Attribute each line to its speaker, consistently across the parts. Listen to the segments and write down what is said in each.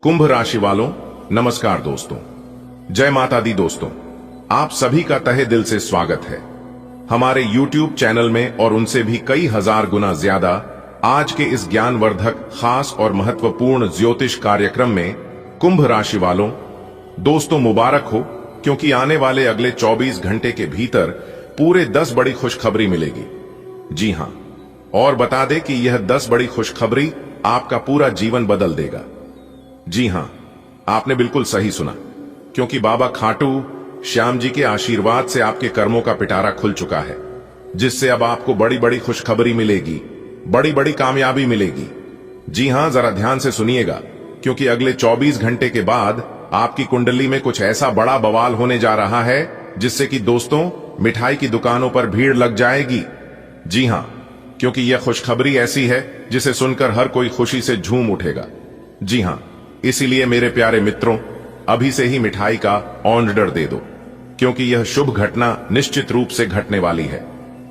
Speaker 1: कुंभ राशि वालों, नमस्कार दोस्तों। जय माता दी दोस्तों, आप सभी का तहे दिल से स्वागत है हमारे YouTube चैनल में और उनसे भी कई हजार गुना ज्यादा आज के इस ज्ञानवर्धक, खास और महत्वपूर्ण ज्योतिष कार्यक्रम में। कुंभ राशि वालों, दोस्तों मुबारक हो, क्योंकि आने वाले अगले 24 घंटे के भीतर पूरे 10 बड़ी खुशखबरी मिलेगी। जी हां, और बता दें कि यह 10 बड़ी खुशखबरी आपका पूरा जीवन बदल देगा। जी हां, आपने बिल्कुल सही सुना, क्योंकि बाबा खाटू श्याम जी के आशीर्वाद से आपके कर्मों का पिटारा खुल चुका है, जिससे अब आपको बड़ी बड़ी खुशखबरी मिलेगी, बड़ी बड़ी कामयाबी मिलेगी। जी हां, जरा ध्यान से सुनिएगा, क्योंकि अगले 24 घंटे के बाद आपकी कुंडली में कुछ ऐसा बड़ा बवाल होने जा रहा है, जिससे कि दोस्तों मिठाई की दुकानों पर भीड़ लग जाएगी। जी हां, क्योंकि यह खुशखबरी ऐसी है जिसे सुनकर हर कोई खुशी से झूम उठेगा। जी हां, इसीलिए मेरे प्यारे मित्रों, अभी से ही मिठाई का ऑर्डर दे दो, क्योंकि यह शुभ घटना निश्चित रूप से घटने वाली है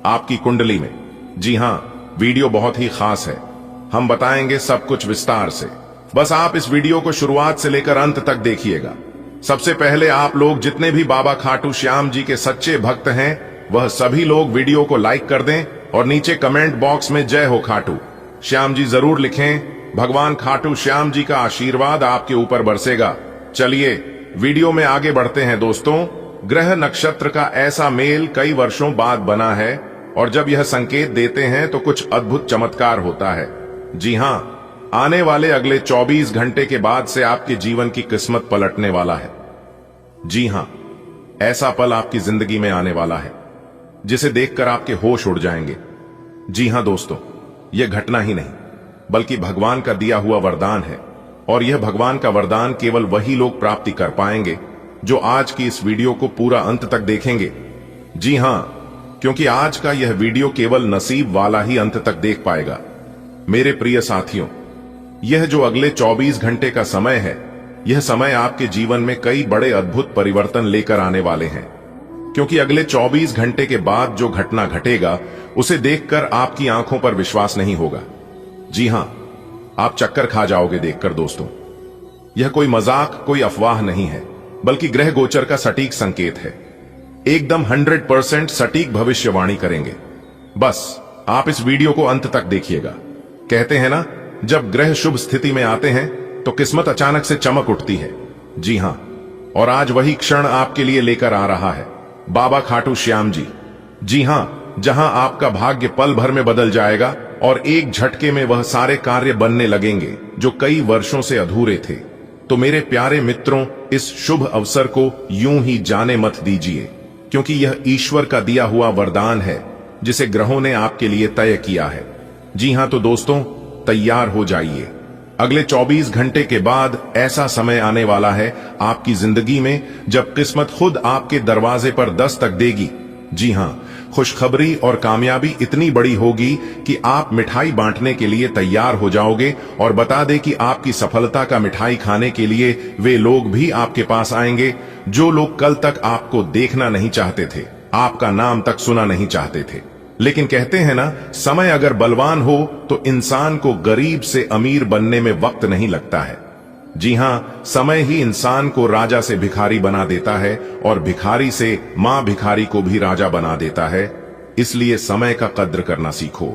Speaker 1: आपकी कुंडली में। जी हां, वीडियो बहुत ही खास है, हम बताएंगे सब कुछ विस्तार से। बस आप इस वीडियो को शुरुआत से लेकर अंत तक देखिएगा। सबसे पहले आप लोग जितने भी बाबा खाटू श्याम जी के सच्चे भक्त हैं, वह सभी लोग वीडियो को लाइक कर दें और नीचे कमेंट बॉक्स में जय हो खाटू श्याम जी जरूर लिखें। भगवान खाटू श्याम जी का आशीर्वाद आपके ऊपर बरसेगा। चलिए वीडियो में आगे बढ़ते हैं दोस्तों। ग्रह नक्षत्र का ऐसा मेल कई वर्षों बाद बना है, और जब यह संकेत देते हैं तो कुछ अद्भुत चमत्कार होता है। जी हां, आने वाले अगले 24 घंटे के बाद से आपके जीवन की किस्मत पलटने वाला है। जी हां, ऐसा पल आपकी जिंदगी में आने वाला है जिसे देखकर आपके होश उड़ जाएंगे। जी हां दोस्तों, यह घटना ही नहीं बल्कि भगवान का दिया हुआ वरदान है, और यह भगवान का वरदान केवल वही लोग प्राप्ति कर पाएंगे जो आज की इस वीडियो को पूरा अंत तक देखेंगे। जी हां, क्योंकि आज का यह वीडियो केवल नसीब वाला ही अंत तक देख पाएगा। मेरे प्रिय साथियों, यह जो अगले 24 घंटे का समय है, यह समय आपके जीवन में कई बड़े अद्भुत परिवर्तन लेकर आने वाले हैं, क्योंकि अगले 24 घंटे के बाद जो घटना घटेगा उसे देखकर आपकी आंखों पर विश्वास नहीं होगा। जी हां, आप चक्कर खा जाओगे देखकर दोस्तों। यह कोई मजाक, कोई अफवाह नहीं है, बल्कि ग्रह गोचर का सटीक संकेत है। एकदम 100% सटीक भविष्यवाणी करेंगे। बस आप इस वीडियो को अंत तक देखिएगा। कहते हैं ना, जब ग्रह शुभ स्थिति में आते हैं तो किस्मत अचानक से चमक उठती है। जी हां, और आज वही क्षण आपके लिए लेकर आ रहा है बाबा खाटू श्याम जी। जी हां, जहां आपका भाग्य पल भर में बदल जाएगा और एक झटके में वह सारे कार्य बनने लगेंगे जो कई वर्षों से अधूरे थे। तो मेरे प्यारे मित्रों, इस शुभ अवसर को यूं ही जाने मत दीजिए, क्योंकि यह ईश्वर का दिया हुआ वरदान है जिसे ग्रहों ने आपके लिए तय किया है। जी हां, तो दोस्तों तैयार हो जाइए। अगले 24 घंटे के बाद ऐसा समय आने वाला है आपकी जिंदगी में जब किस्मत खुद आपके दरवाजे पर दस्तक देगी। जी हां, खुशखबरी और कामयाबी इतनी बड़ी होगी कि आप मिठाई बांटने के लिए तैयार हो जाओगे, और बता दें कि आपकी सफलता का मिठाई खाने के लिए वे लोग भी आपके पास आएंगे जो लोग कल तक आपको देखना नहीं चाहते थे, आपका नाम तक सुना नहीं चाहते थे। लेकिन कहते हैं ना, समय अगर बलवान हो तो इंसान को गरीब से अमीर बनने में वक्त नहीं लगता है। जी हां, समय ही इंसान को राजा से भिखारी बना देता है, और भिखारी से मां भिखारी को भी राजा बना देता है। इसलिए समय का कद्र करना सीखो।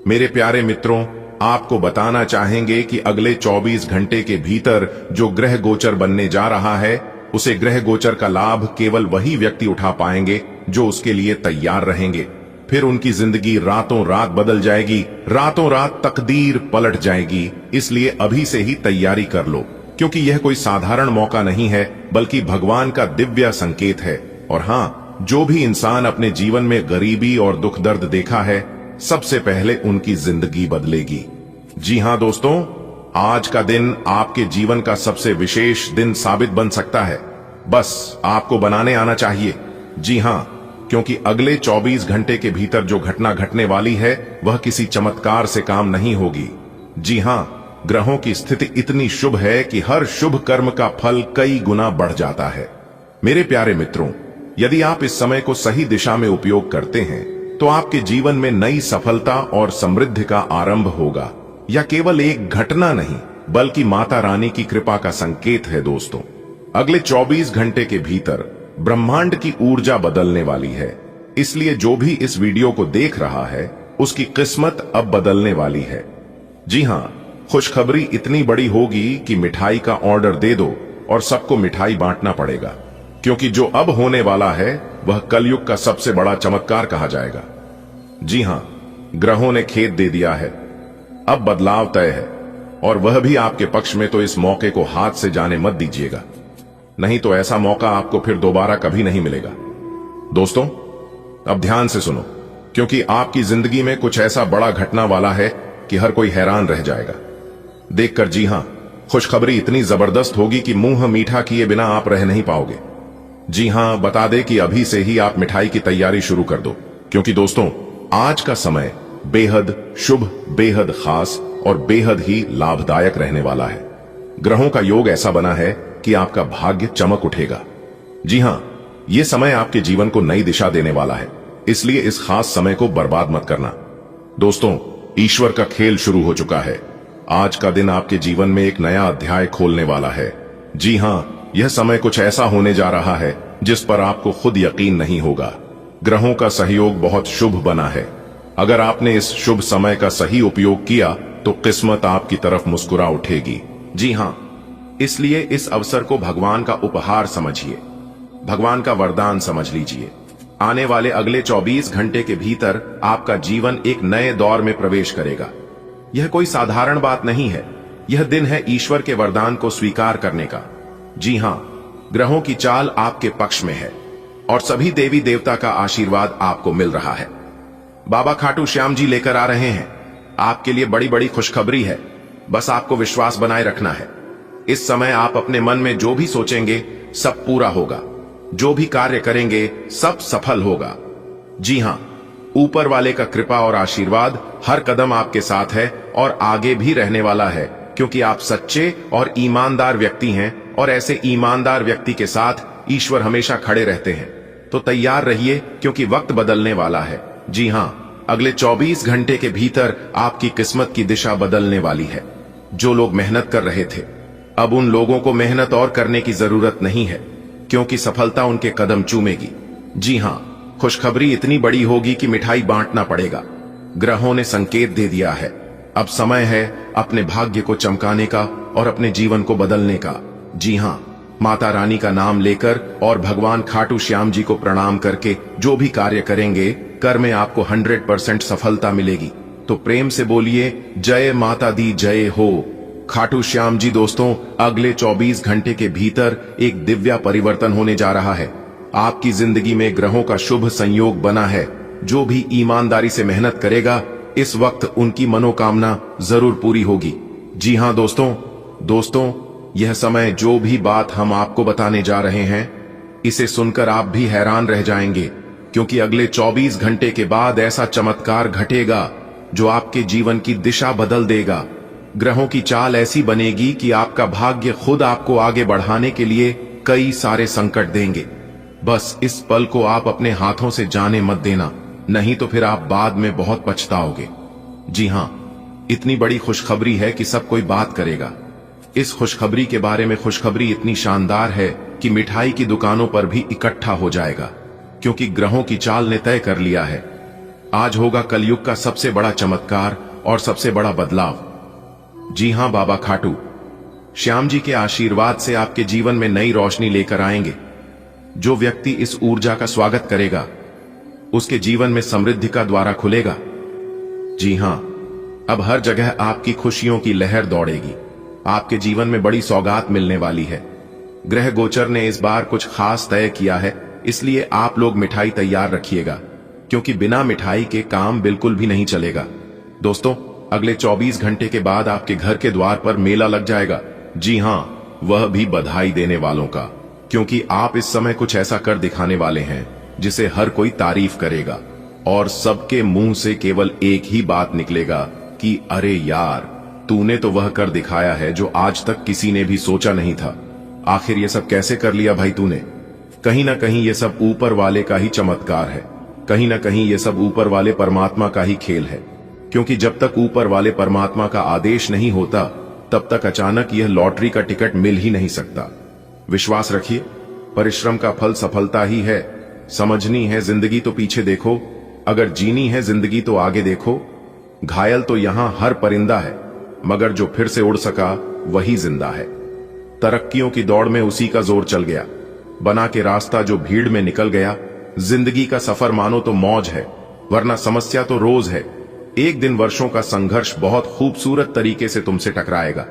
Speaker 1: मेरे प्यारे मित्रों, आपको बताना चाहेंगे कि अगले 24 घंटे के भीतर जो ग्रह गोचर बनने जा रहा है, उसे ग्रह गोचर का लाभ केवल वही व्यक्ति उठा पाएंगे जो उसके लिए तैयार रहेंगे। फिर उनकी जिंदगी रातों रात बदल जाएगी, रातों रात तकदीर पलट जाएगी। इसलिए अभी से ही तैयारी कर लो, क्योंकि यह कोई साधारण मौका नहीं है, बल्कि भगवान का दिव्य संकेत है। और हां, जो भी इंसान अपने जीवन में गरीबी और दुख दर्द देखा है, सबसे पहले उनकी जिंदगी बदलेगी। जी हां दोस्तों, आज का दिन आपके जीवन का सबसे विशेष दिन साबित बन सकता है। बस आपको बनाने आना चाहिए। जी हां, क्योंकि अगले 24 घंटे के भीतर जो घटना घटने वाली है वह किसी चमत्कार से काम नहीं होगी। जी हां, ग्रहों की स्थिति इतनी शुभ है कि हर शुभ कर्म का फल कई गुना बढ़ जाता है। मेरे प्यारे मित्रों, यदि आप इस समय को सही दिशा में उपयोग करते हैं तो आपके जीवन में नई सफलता और समृद्धि का आरंभ होगा। यह केवल एक घटना नहीं, बल्कि माता रानी की कृपा का संकेत है दोस्तों। अगले 24 घंटे के भीतर ब्रह्मांड की ऊर्जा बदलने वाली है, इसलिए जो भी इस वीडियो को देख रहा है उसकी किस्मत अब बदलने वाली है। जी हां, खुशखबरी इतनी बड़ी होगी कि मिठाई का ऑर्डर दे दो और सबको मिठाई बांटना पड़ेगा, क्योंकि जो अब होने वाला है वह कलयुग का सबसे बड़ा चमत्कार कहा जाएगा। जी हां, ग्रहों ने खेद दे दिया है, अब बदलाव तय है और वह भी आपके पक्ष में, तो इस मौके को हाथ से जाने मत दीजिएगा, नहीं तो ऐसा मौका आपको फिर दोबारा कभी नहीं मिलेगा। दोस्तों अब ध्यान से सुनो, क्योंकि आपकी जिंदगी में कुछ ऐसा बड़ा घटना वाला है कि हर कोई हैरान रह जाएगा देखकर। जी हां, खुशखबरी इतनी जबरदस्त होगी कि मुंह मीठा किए बिना आप रह नहीं पाओगे। जी हां, बता दें कि अभी से ही आप मिठाई की तैयारी शुरू कर दो, क्योंकि दोस्तों आज का समय बेहद शुभ, बेहद खास और बेहद ही लाभदायक रहने वाला है। ग्रहों का योग ऐसा बना है कि आपका भाग्य चमक उठेगा। जी हां, यह समय आपके जीवन को नई दिशा देने वाला है, इसलिए इस खास समय को बर्बाद मत करना। दोस्तों ईश्वर का खेल शुरू हो चुका है। आज का दिन आपके जीवन में एक नया अध्याय खोलने वाला है। जी हां, यह समय कुछ ऐसा होने जा रहा है जिस पर आपको खुद यकीन नहीं होगा। ग्रहों का सहयोग बहुत शुभ बना है। अगर आपने इस शुभ समय का सही उपयोग किया तो किस्मत आपकी तरफ मुस्कुरा उठेगी। जी हां, इसलिए इस अवसर को भगवान का उपहार समझिए, भगवान का वरदान समझ लीजिए। आने वाले अगले 24 घंटे के भीतर आपका जीवन एक नए दौर में प्रवेश करेगा। यह कोई साधारण बात नहीं है, यह दिन है ईश्वर के वरदान को स्वीकार करने का। जी हां, ग्रहों की चाल आपके पक्ष में है और सभी देवी देवता का आशीर्वाद आपको मिल रहा है। बाबा खाटू श्याम जी लेकर आ रहे हैं आपके लिए बड़ी बड़ी खुशखबरी है। बस आपको विश्वास बनाए रखना है। इस समय आप अपने मन में जो भी सोचेंगे सब पूरा होगा, जो भी कार्य करेंगे सब सफल होगा। जी हां, ऊपर वाले का कृपा और आशीर्वाद हर कदम आपके साथ है और आगे भी रहने वाला है, क्योंकि आप सच्चे और ईमानदार व्यक्ति हैं और ऐसे ईमानदार व्यक्ति के साथ ईश्वर हमेशा खड़े रहते हैं। तो तैयार रहिए, क्योंकि वक्त बदलने वाला है। जी हां, अगले 24 घंटे के भीतर आपकी किस्मत की दिशा बदलने वाली है। जो लोग मेहनत कर रहे थे, अब उन लोगों को मेहनत और करने की जरूरत नहीं है, क्योंकि सफलता उनके कदम चूमेगी। जी हां, खुशखबरी इतनी बड़ी होगी कि मिठाई बांटना पड़ेगा। ग्रहों ने संकेत दे दिया है, अब समय है अपने भाग्य को चमकाने का और अपने जीवन को बदलने का। जी हां, माता रानी का नाम लेकर और भगवान खाटू श्याम जी को प्रणाम करके जो भी कार्य करेंगे, कर में आपको 100% सफलता मिलेगी। तो प्रेम से बोलिए, जय माता दी जय हो खाटू श्याम जी। दोस्तों अगले 24 घंटे के भीतर एक दिव्य परिवर्तन होने जा रहा है। आपकी जिंदगी में ग्रहों का शुभ संयोग बना है। जो भी ईमानदारी से मेहनत करेगा, इस वक्त उनकी मनोकामना जरूर पूरी होगी। जी हां दोस्तों यह समय, जो भी बात हम आपको बताने जा रहे हैं, इसे सुनकर आप भी हैरान रह जाएंगे, क्योंकि अगले 24 घंटे के बाद ऐसा चमत्कार घटेगा जो आपके जीवन की दिशा बदल देगा। ग्रहों की चाल ऐसी बनेगी कि आपका भाग्य खुद आपको आगे बढ़ाने के लिए कई सारे संकट देंगे। बस इस पल को आप अपने हाथों से जाने मत देना, नहीं तो फिर आप बाद में बहुत पछताओगे। जी हां, इतनी बड़ी खुशखबरी है कि सब कोई बात करेगा। इस खुशखबरी के बारे में खुशखबरी इतनी शानदार है कि मिठाई की दुकानों पर भी इकट्ठा हो जाएगा, क्योंकि ग्रहों की चाल ने तय कर लिया है। आज होगा कलयुग का सबसे बड़ा चमत्कार और सबसे बड़ा बदलाव। जी हां, बाबा खाटू श्याम जी के आशीर्वाद से आपके जीवन में नई रोशनी लेकर आएंगे। जो व्यक्ति इस ऊर्जा का स्वागत करेगा, उसके जीवन में समृद्धि का द्वारा खुलेगा। जी हां, अब हर जगह आपकी खुशियों की लहर दौड़ेगी। आपके जीवन में बड़ी सौगात मिलने वाली है। ग्रह गोचर ने इस बार कुछ खास तय किया है, इसलिए आप लोग मिठाई तैयार रखिएगा, क्योंकि बिना मिठाई के काम बिल्कुल भी नहीं चलेगा। दोस्तों अगले 24 घंटे के बाद आपके घर के द्वार पर मेला लग जाएगा। जी हां, वह भी बधाई देने वालों का, क्योंकि आप इस समय कुछ ऐसा कर दिखाने वाले हैं जिसे हर कोई तारीफ करेगा और सबके मुंह से केवल एक ही बात निकलेगा कि अरे यार, तूने तो वह कर दिखाया है जो आज तक किसी ने भी सोचा नहीं था। आखिर ये सब कैसे कर लिया भाई तूने? कहीं ना कहीं ये सब ऊपर वाले का ही चमत्कार है, कहीं ना कहीं ये सब ऊपर वाले परमात्मा का ही खेल है, क्योंकि जब तक ऊपर वाले परमात्मा का आदेश नहीं होता तब तक अचानक यह लॉटरी का टिकट मिल ही नहीं सकता। विश्वास रखिए, परिश्रम का फल सफलता ही है। समझनी है जिंदगी तो पीछे देखो, अगर जीनी है जिंदगी तो आगे देखो। घायल तो यहां हर परिंदा है, मगर जो फिर से उड़ सका वही जिंदा है। तरक्कियों की दौड़ में उसी का जोर चल गया, बना के रास्ता जो भीड़ में निकल गया। जिंदगी का सफर मानो तो मौज है, वरना समस्या तो रोज है। एक दिन वर्षों का संघर्ष बहुत खूबसूरत तरीके से तुमसे टकराएगा।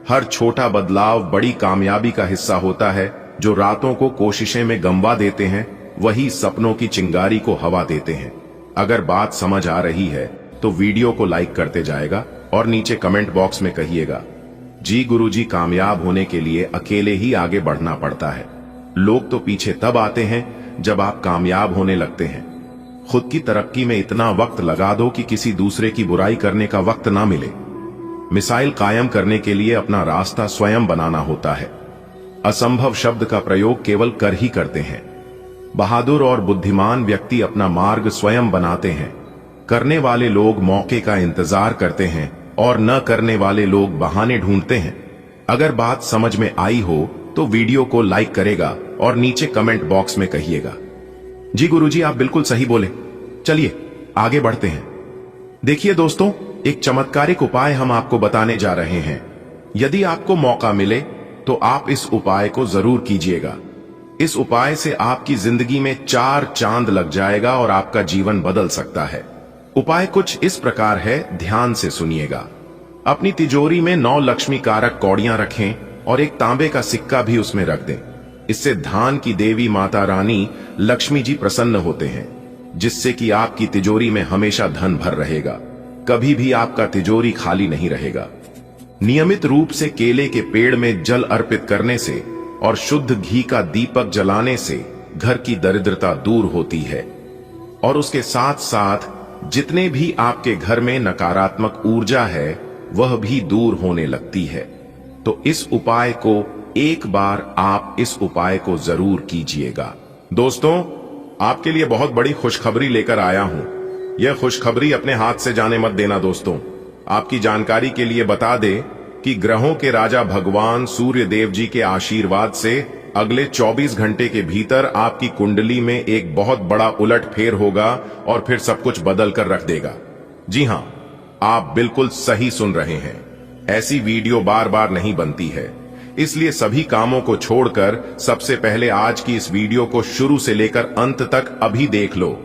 Speaker 1: हर छोटा बदलाव बड़ी कामयाबी का हिस्सा होता है। जो रातों को कोशिशें में गंवा देते हैं, वही सपनों की चिंगारी को हवा देते हैं। अगर बात समझ आ रही है तो वीडियो को लाइक करते जाएगा और नीचे कमेंट बॉक्स में कहिएगा, जी गुरुजी, कामयाब होने के लिए अकेले ही आगे बढ़ना पड़ता है। लोग तो पीछे तब आते हैं जब आप कामयाब होने लगते हैं। खुद की तरक्की में इतना वक्त लगा दो कि किसी दूसरे की बुराई करने का वक्त ना मिले। मिसाइल कायम करने के लिए अपना रास्ता स्वयं बनाना होता है। असंभव शब्द का प्रयोग केवल कर ही करते हैं। बहादुर और बुद्धिमान व्यक्ति अपना मार्ग स्वयं बनाते हैं। करने वाले लोग मौके का इंतजार करते हैं और न करने वाले लोग बहाने ढूंढते हैं। अगर बात समझ में आई हो तो वीडियो को लाइक करेगा और नीचे कमेंट बॉक्स में कहिएगा, जी गुरुजी आप बिल्कुल सही बोले। चलिए आगे बढ़ते हैं। देखिए दोस्तों, एक चमत्कारिक उपाय हम आपको बताने जा रहे हैं। यदि आपको मौका मिले तो आप इस उपाय को जरूर कीजिएगा। इस उपाय से आपकी जिंदगी में 4 चांद लग जाएगा और आपका जीवन बदल सकता है। उपाय कुछ इस प्रकार है, ध्यान से सुनिएगा। अपनी तिजोरी में 9 लक्ष्मी कारक कौड़ियां रखें और एक तांबे का सिक्का भी उसमें रख दें। इससे धान की देवी माता रानी लक्ष्मी जी प्रसन्न होते हैं, जिससे कि आपकी तिजोरी में हमेशा धन भर रहेगा। कभी भी आपका तिजोरी खाली नहीं रहेगा। नियमित रूप से केले के पेड़ में जल अर्पित करने से और शुद्ध घी का दीपक जलाने से घर की दरिद्रता दूर होती है और उसके साथ साथ जितने भी आपके घर में नकारात्मक ऊर्जा है वह भी दूर होने लगती है। तो इस उपाय को एक बार आप इस उपाय को जरूर कीजिएगा। दोस्तों, आपके लिए बहुत बड़ी खुशखबरी लेकर आया हूं। यह खुशखबरी अपने हाथ से जाने मत देना दोस्तों। आपकी जानकारी के लिए बता दें कि ग्रहों के राजा भगवान सूर्य देव जी के आशीर्वाद से अगले 24 घंटे के भीतर आपकी कुंडली में एक बहुत बड़ा उलटफेर होगा और फिर सब कुछ बदल कर रख देगा। जी हां, आप बिल्कुल सही सुन रहे हैं। ऐसी वीडियो बार बार नहीं बनती है, इसलिए सभी कामों को छोड़कर सबसे पहले आज की इस वीडियो को शुरू से लेकर अंत तक अभी देख लो।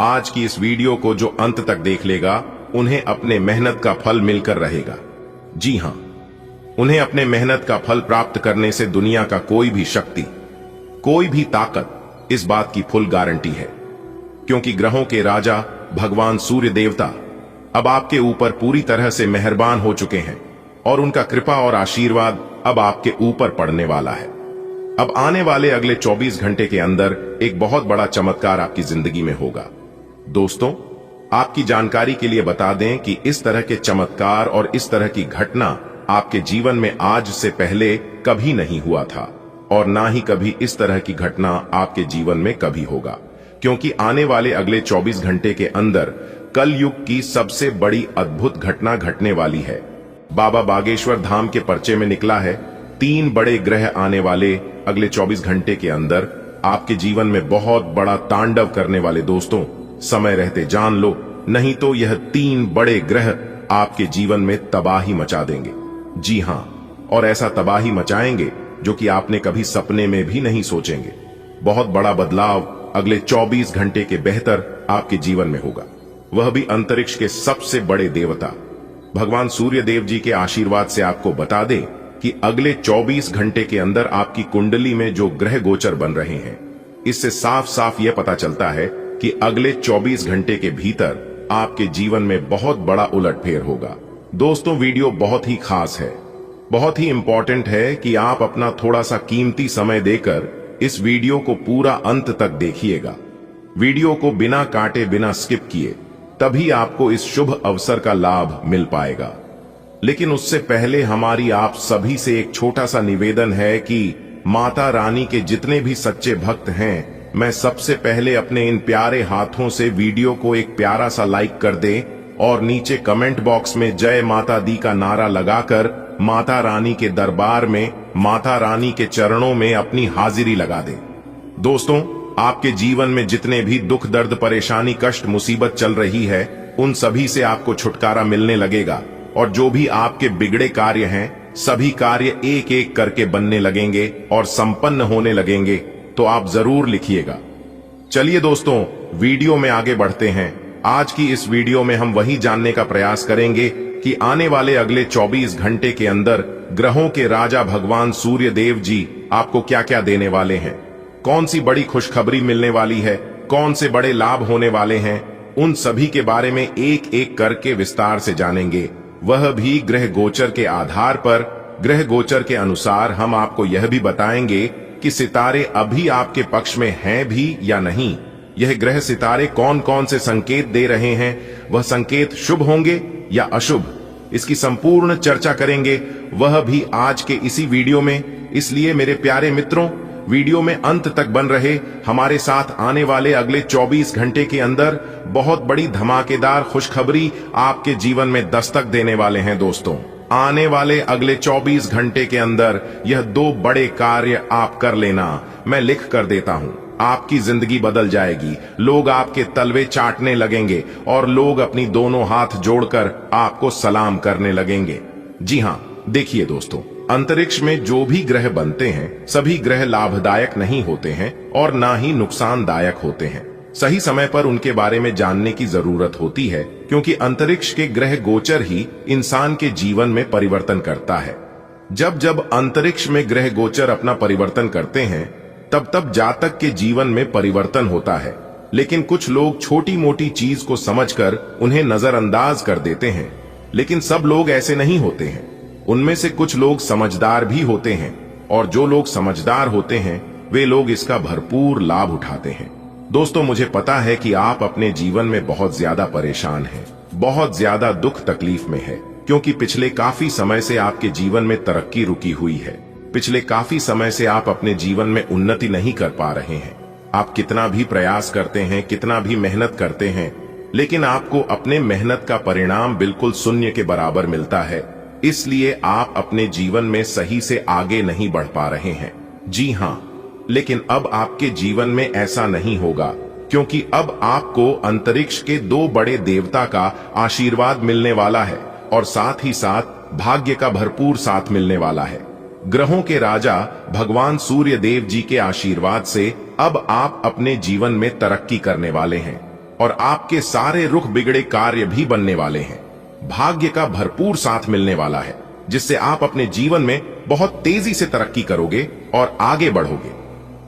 Speaker 1: आज की इस वीडियो को जो अंत तक देख लेगा, उन्हें अपने मेहनत का फल मिलकर रहेगा। जी हां, उन्हें अपने मेहनत का फल प्राप्त करने से दुनिया का कोई भी शक्ति, कोई भी ताकत, इस बात की फुल गारंटी है। क्योंकि ग्रहों के राजा भगवान सूर्य देवता अब आपके ऊपर पूरी तरह से मेहरबान हो चुके हैं और उनका कृपा और आशीर्वाद अब आपके ऊपर पड़ने वाला है। अब आने वाले अगले 24 घंटे के अंदर एक बहुत बड़ा चमत्कार आपकी जिंदगी में होगा। दोस्तों, आपकी जानकारी के लिए बता दें कि इस तरह के चमत्कार और इस तरह की घटना आपके जीवन में आज से पहले कभी नहीं हुआ था और ना ही कभी इस तरह की घटना आपके जीवन में कभी होगा। क्योंकि आने वाले अगले 24 घंटे के अंदर कल युग की सबसे बड़ी अद्भुत घटना घटने वाली है। बाबा बागेश्वर धाम के पर्चे में निकला है, 3 बड़े ग्रह आने वाले अगले 24 घंटे के अंदर आपके जीवन में बहुत बड़ा तांडव करने वाले। दोस्तों, समय रहते जान लो, नहीं तो यह 3 बड़े ग्रह आपके जीवन में तबाही मचा देंगे। जी हां, और ऐसा तबाही मचाएंगे जो कि आपने कभी सपने में भी नहीं सोचेंगे। बहुत बड़ा बदलाव अगले 24 घंटे के बेहतर आपके जीवन में होगा, वह भी अंतरिक्ष के सबसे बड़े देवता भगवान सूर्य देव जी के आशीर्वाद से। आपको बता दें कि अगले 24 घंटे के अंदर आपकी कुंडली में जो ग्रह गोचर बन रहे हैं, इससे साफ साफ यह पता चलता है कि अगले 24 घंटे के भीतर आपके जीवन में बहुत बड़ा उलटफेर होगा। दोस्तों, वीडियो बहुत ही खास है, बहुत ही इंपॉर्टेंट है कि आप अपना थोड़ा सा कीमती समय देकर इस वीडियो को पूरा अंत तक देखिएगा। वीडियो को बिना काटे, बिना स्किप किए, तभी आपको इस शुभ अवसर का लाभ मिल पाएगा। लेकिन उससे पहले हमारी आप सभी से एक छोटा सा निवेदन है कि माता रानी के जितने भी सच्चे भक्त हैं, मैं सबसे पहले अपने इन प्यारे हाथों से वीडियो को एक प्यारा सा लाइक कर दें और नीचे कमेंट बॉक्स में जय माता दी का नारा लगाकर माता रानी के दरबार में माता रानी के चरणों में अपनी हाजिरी लगा दें। दोस्तों, आपके जीवन में जितने भी दुख दर्द परेशानी कष्ट मुसीबत चल रही है, उन सभी से आपको छुटकारा मिलने लगेगा और जो भी आपके बिगड़े कार्य हैं, सभी कार्य एक एक करके बनने लगेंगे और संपन्न होने लगेंगे। तो आप जरूर लिखिएगा। चलिए दोस्तों, वीडियो में आगे बढ़ते हैं। आज की इस वीडियो में हम वही जानने का प्रयास करेंगे कि आने वाले अगले 24 घंटे के अंदर ग्रहों के राजा भगवान सूर्य देव जी आपको क्या क्या देने वाले हैं, कौन सी बड़ी खुशखबरी मिलने वाली है, कौन से बड़े लाभ होने वाले हैं, उन सभी के बारे में एक एक करके विस्तार से जानेंगे। वह भी ग्रह गोचर के आधार पर। ग्रह गोचर के अनुसार हम आपको यह भी बताएंगे कि सितारे अभी आपके पक्ष में हैं भी या नहीं। यह ग्रह सितारे कौन कौन से संकेत दे रहे हैं, वह संकेत शुभ होंगे या अशुभ, इसकी संपूर्ण चर्चा करेंगे, वह भी आज के इसी वीडियो में। इसलिए मेरे प्यारे मित्रों, वीडियो में अंत तक बन रहे। हमारे साथ आने वाले अगले 24 घंटे के अंदर बहुत बड़ी धमाकेदार खुशखबरी आपके जीवन में दस्तक देने वाले हैं। दोस्तों, आने वाले अगले 24 घंटे के अंदर यह 2 बड़े कार्य आप कर लेना। मैं लिख कर देता हूं, आपकी जिंदगी बदल जाएगी। लोग आपके तलवे चाटने लगेंगे और लोग अपनी दोनों हाथ जोड़कर आपको सलाम करने लगेंगे। जी हां, देखिए दोस्तों, अंतरिक्ष में जो भी ग्रह बनते हैं, सभी ग्रह लाभदायक नहीं होते हैं और ना ही नुकसानदायक होते हैं। सही समय पर उनके बारे में जानने की जरूरत होती है, क्योंकि अंतरिक्ष के ग्रह गोचर ही इंसान के जीवन में परिवर्तन करता है। जब जब अंतरिक्ष में ग्रह गोचर अपना परिवर्तन करते हैं, तब तब जातक के जीवन में परिवर्तन होता है। लेकिन कुछ लोग छोटी मोटी चीज को समझकर उन्हें नजरअंदाज कर देते हैं, लेकिन सब लोग ऐसे नहीं होते हैं। उनमें से कुछ लोग समझदार भी होते हैं और जो लोग समझदार होते हैं, वे लोग इसका भरपूर लाभ उठाते हैं। दोस्तों, मुझे पता है कि आप अपने जीवन में बहुत ज्यादा परेशान हैं, बहुत ज्यादा दुख तकलीफ में है, क्योंकि पिछले काफी समय से आपके जीवन में तरक्की रुकी हुई है। पिछले काफी समय से आप अपने जीवन में उन्नति नहीं कर पा रहे हैं। आप कितना भी प्रयास करते हैं, कितना भी मेहनत करते हैं, लेकिन आपको अपने मेहनत का परिणाम बिल्कुल शून्य के बराबर मिलता है। इसलिए आप अपने जीवन में सही से आगे नहीं बढ़ पा रहे हैं। जी हां, लेकिन अब आपके जीवन में ऐसा नहीं होगा, क्योंकि अब आपको अंतरिक्ष के 2 बड़े देवता का आशीर्वाद मिलने वाला है और साथ ही साथ भाग्य का भरपूर साथ मिलने वाला है। ग्रहों के राजा भगवान सूर्य देव जी के आशीर्वाद से अब आप अपने जीवन में तरक्की करने वाले हैं और आपके सारे रुख बिगड़े कार्य भी बनने वाले हैं। भाग्य का भरपूर साथ मिलने वाला है, जिससे आप अपने जीवन में बहुत तेजी से तरक्की करोगे और आगे बढ़ोगे।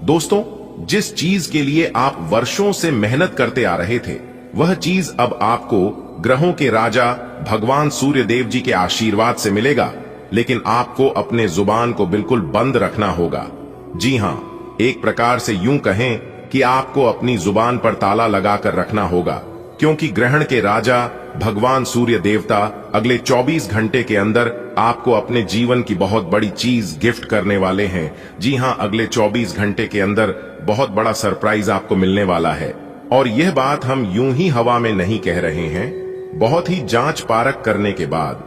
Speaker 1: दोस्तों, जिस चीज के लिए आप वर्षों से मेहनत करते आ रहे थे, वह चीज अब आपको ग्रहों के राजा भगवान सूर्य देव जी के आशीर्वाद से मिलेगा। लेकिन आपको अपने जुबान को बिल्कुल बंद रखना होगा। जी हां, एक प्रकार से यूं कहें कि आपको अपनी जुबान पर ताला लगाकर रखना होगा, क्योंकि ग्रहण के राजा भगवान सूर्य देवता अगले 24 घंटे के अंदर आपको अपने जीवन की बहुत बड़ी चीज गिफ्ट करने वाले हैं। जी हां, अगले 24 घंटे के अंदर बहुत बड़ा सरप्राइज आपको मिलने वाला है। और यह बात हम यूं ही हवा में नहीं कह रहे हैं। बहुत ही जांच पारख करने के बाद,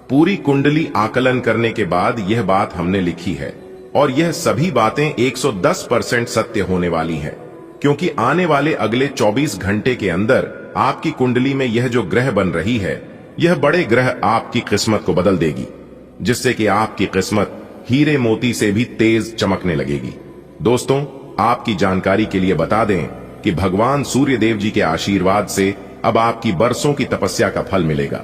Speaker 1: पूरी कुंडली आकलन करने के बाद यह बात हमने लिखी है और यह सभी बातें 110% सत्य होने वाली हैं, क्योंकि आने वाले अगले 24 घंटे के अंदर आपकी कुंडली में यह जो ग्रह बन रही है, यह बड़े ग्रह आपकी किस्मत को बदल देगी, जिससे कि आपकी किस्मत हीरे मोती से भी तेज चमकने लगेगी। दोस्तों, आपकी जानकारी के लिए बता दें कि भगवान सूर्य देव जी के आशीर्वाद से अब आपकी बरसों की तपस्या का फल मिलेगा।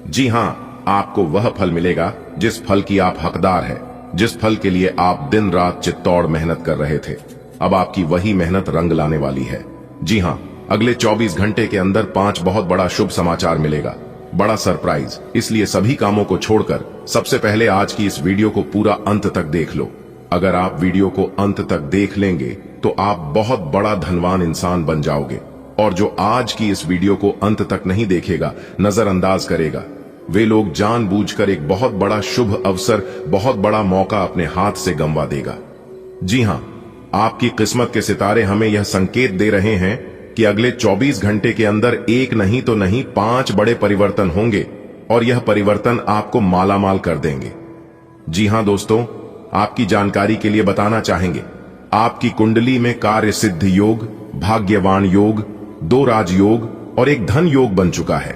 Speaker 1: जी हां, आपको वह फल मिलेगा जिस फल की आप हकदार हैं, जिस फल के लिए आप दिन रात चित्तौड़ मेहनत कर रहे थे। अब आपकी वही मेहनत रंग लाने वाली है। जी हां, अगले 24 घंटे के अंदर 5 बहुत बड़ा शुभ समाचार मिलेगा, बड़ा सरप्राइज। इसलिए सभी कामों को छोड़कर सबसे पहले आज की इस वीडियो को पूरा अंत तक देख लो। अगर आप वीडियो को अंत तक देख लेंगे तो आप बहुत बड़ा धनवान इंसान बन जाओगे। और जो आज की इस वीडियो को अंत तक नहीं देखेगा, नजरअंदाज करेगा, वे लोग जानबूझकर एक बहुत बड़ा शुभ अवसर, बहुत बड़ा मौका अपने हाथ से गंवा देगा। जी हां, आपकी किस्मत के सितारे हमें यह संकेत दे रहे हैं कि अगले 24 घंटे के अंदर एक नहीं तो नहीं 5 बड़े परिवर्तन होंगे और यह परिवर्तन आपको मालामाल कर देंगे। जी हां दोस्तों, आपकी जानकारी के लिए बताना चाहेंगे, आपकी कुंडली में कार्य सिद्ध योग, भाग्यवान योग, 2 राजयोग और 1 धन योग बन चुका है,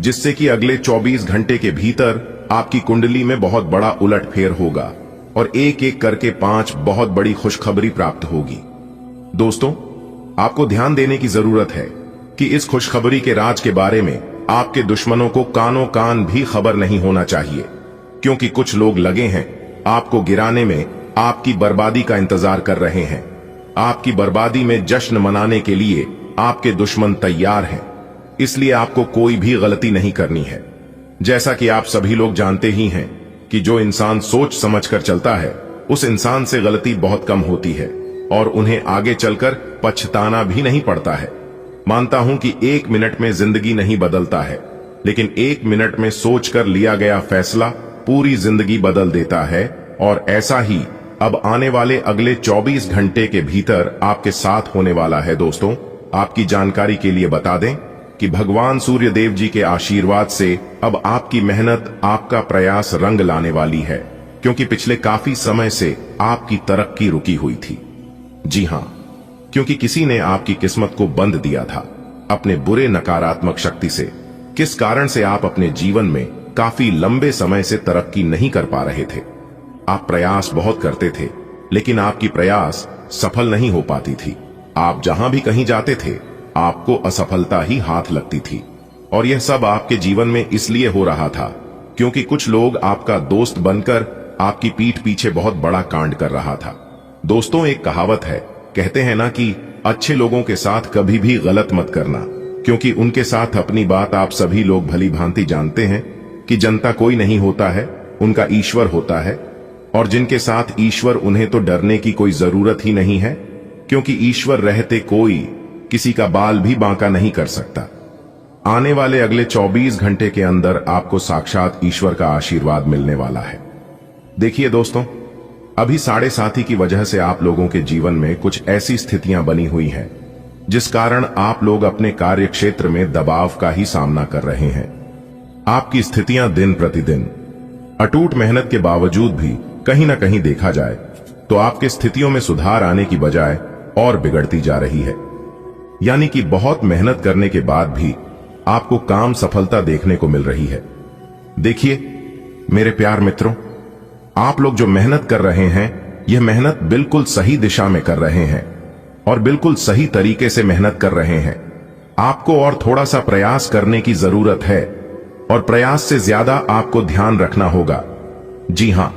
Speaker 1: जिससे कि अगले 24 घंटे के भीतर आपकी कुंडली में बहुत बड़ा उलटफेर होगा और एक एक करके 5 बहुत बड़ी खुशखबरी प्राप्त होगी। दोस्तों, आपको ध्यान देने की जरूरत है कि इस खुशखबरी के राज के बारे में आपके दुश्मनों को कानों कान भी खबर नहीं होना चाहिए, क्योंकि कुछ लोग लगे हैं आपको गिराने में, आपकी बर्बादी का इंतजार कर रहे हैं। आपकी बर्बादी में जश्न मनाने के लिए आपके दुश्मन तैयार हैं, इसलिए आपको कोई भी गलती नहीं करनी है। जैसा कि आप सभी लोग जानते ही हैं कि जो इंसान सोच समझकर चलता है, उस इंसान से गलती बहुत कम होती है और उन्हें आगे चलकर पछताना भी नहीं पड़ता है। मानता हूं कि 1 मिनट में जिंदगी नहीं बदलता है, लेकिन 1 मिनट में सोचकर लिया गया फैसला पूरी जिंदगी बदल देता है। और ऐसा ही अब आने वाले अगले 24 घंटे के भीतर आपके साथ होने वाला है। दोस्तों, आपकी जानकारी के लिए बता दें कि भगवान सूर्य देव जी के आशीर्वाद से अब आपकी मेहनत, आपका प्रयास रंग लाने वाली है, क्योंकि पिछले काफी समय से आपकी तरक्की रुकी हुई थी। जी हां, क्योंकि किसी ने आपकी किस्मत को बंद दिया था अपने बुरे नकारात्मक शक्ति से। किस कारण से आप अपने जीवन में काफी लंबे समय से तरक्की नहीं कर पा रहे थे। आप प्रयास बहुत करते थे, लेकिन आपकी प्रयास सफल नहीं हो पाती थी। आप जहां भी कहीं जाते थे, आपको असफलता ही हाथ लगती थी। और यह सब आपके जीवन में इसलिए हो रहा था क्योंकि कुछ लोग आपका दोस्त बनकर आपकी पीठ पीछे बहुत बड़ा कांड कर रहा था। दोस्तों, एक कहावत है, कहते हैं ना कि अच्छे लोगों के साथ कभी भी गलत मत करना, क्योंकि उनके साथ अपनी बात आप सभी लोग भली भांति जानते हैं कि जनता कोई नहीं होता है, उनका ईश्वर होता है। और जिनके साथ ईश्वर, उन्हें तो डरने की कोई जरूरत ही नहीं है, क्योंकि ईश्वर रहते कोई किसी का बाल भी बांका नहीं कर सकता। आने वाले अगले 24 घंटे के अंदर आपको साक्षात ईश्वर का आशीर्वाद मिलने वाला है। देखिए दोस्तों, अभी 7.5 की वजह से आप लोगों के जीवन में कुछ ऐसी स्थितियां बनी हुई हैं जिस कारण आप लोग अपने कार्य क्षेत्र में दबाव का ही सामना कर रहे हैं। आपकी स्थितियां दिन प्रतिदिन अटूट मेहनत के बावजूद भी कहीं ना कहीं देखा जाए तो आपके स्थितियों में सुधार आने की बजाय और बिगड़ती जा रही है। यानी कि बहुत मेहनत करने के बाद भी आपको काम सफलता देखने को मिल रही है। देखिए मेरे प्यार मित्रों, आप लोग जो मेहनत कर रहे हैं, यह मेहनत बिल्कुल सही दिशा में कर रहे हैं और बिल्कुल सही तरीके से मेहनत कर रहे हैं। आपको और थोड़ा सा प्रयास करने की जरूरत है और प्रयास से ज्यादा आपको ध्यान रखना होगा। जी हां,